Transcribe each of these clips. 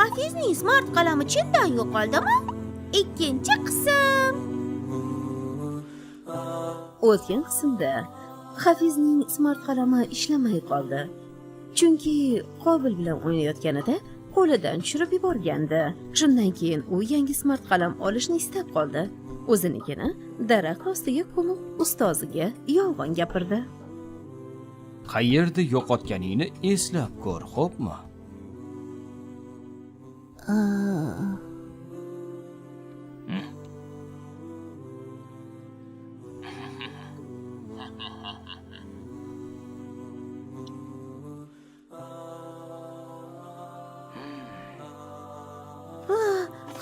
Hafizning smart qalami chindan yo'qoldimi? Ikkinchi qism. O'tgan qismda Hafizning smart qalami ishlamay qoldi. Chunki Qobil bilan o'ynayotganida qo'lidan tushirib yuborgandi. Shundan keyin u yangi smart qalam olishni istab qoldi. O'zinikini daraxt ostiga ko'mib ustoziga yolg'on gapirdi. Qayerda yo'qotganingni eslab ko'r, xo'pmi?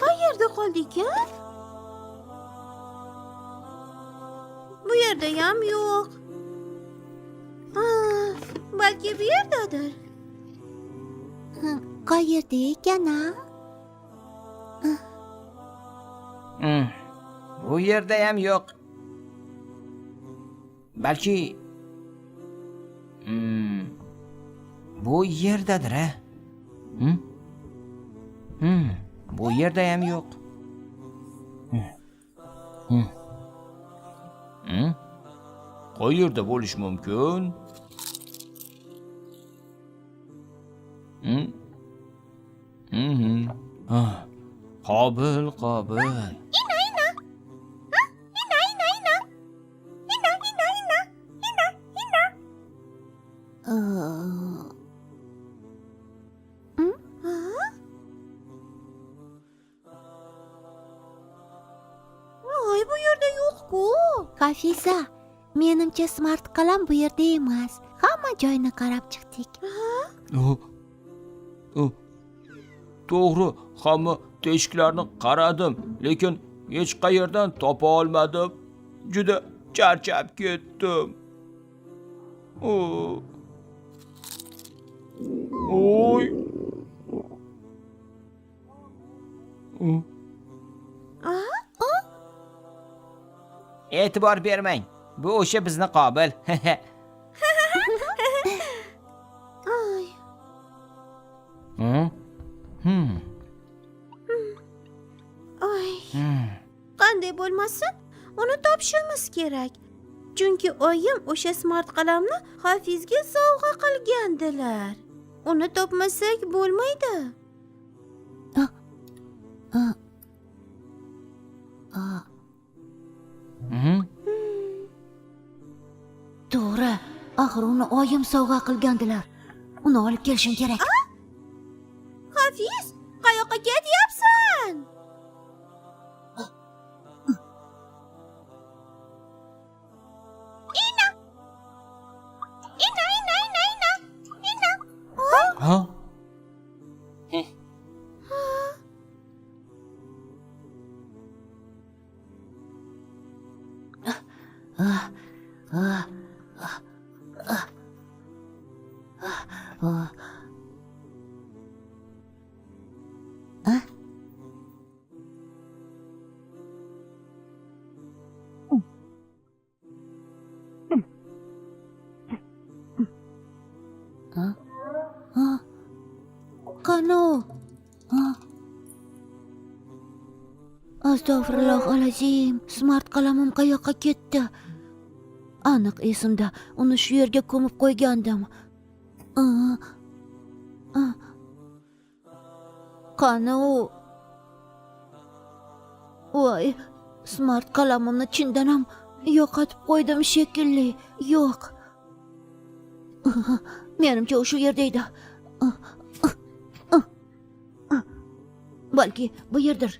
Qayerda qoldik-a? Bu yerda ham yo'q. Balki bu yerdadir. Qayerda ekan-a? Bu yerda ham yo'q. Balki bu yerdadir-a? Bu yerda ham yo'q. Qayerda bo'lish mumkin? Qobil. Voy, bu yerda yo'q-ku. Hafiza, menimcha smart qalam bu yerda emas. Hamma joyni qarab chiqdik. To'g'ri, hamma teshiklarni qaradim, lekin hech qayerdan topa olmadim. Juda charchab ketdim. Oy. E'tibor bermang. Bu o'sha bizni Qobil. Ay. Ay. Qanday bo'lmasin, uni topishimiz kerak. Chunki oyim o'sha smart qalamni Hafizga sovg'a qilgandilar. Uni topmasak bo'lmaydi. To'g'ri, axir uni oyim sovg'a qilgandilar. Uni olib kelishim kerak. Hafiz, qayoqqa ketyapsan? Ha? Qani? Astag'firulloh-alazim, smart qalamim qayoqqa ketdi? Aniq esimda, uni shu yerga ko'mib qo'ygandim. Qani u? Voy, smart qalamimni chindan ham yo'qotib qo'ydim shekilli. Yo'q. Menimcha u shu yerda edi. Balki bu yerdir.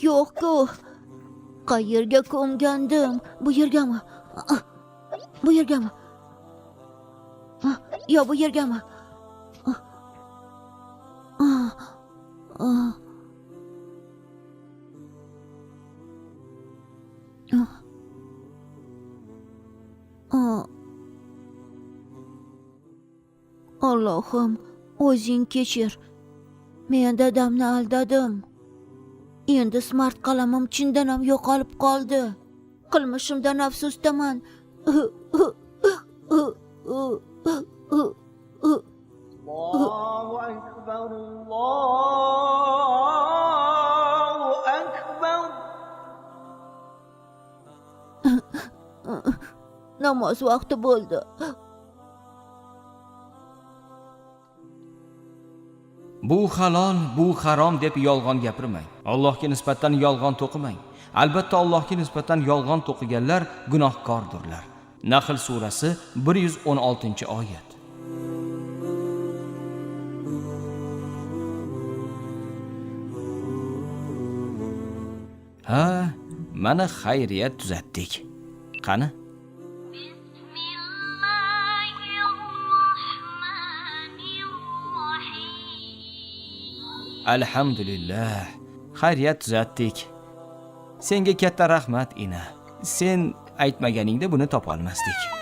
Yo'q-ku. Qayerga ko'mgandim? Bu yergami? Bu yergami? Yo, bu yergami? Allohim, o'zing kechir. Men dadamni aldadim. Endi smart qalamim chindan ham yo'qolib qoldi. Qilmishimdan afsusdaman. Allahu akbar, Allahu akbar. Namoz vaqti bo'ldi. Bu halol, bu harom deb yolg'on gapirmang. Allohga nisbatan yolg'on to'qimang. Albatta Allohga nisbatan yolg'on to'qiganlar gunohkordirlar. Nahl surasi 116-oyat. Ha, mana xayriyat tuzatdik. Qani? Alhamdulillah. Xayriyat tuzatdik. Senga katta rahmat, ina. Sen aytmaganingda buni topa olmasdik.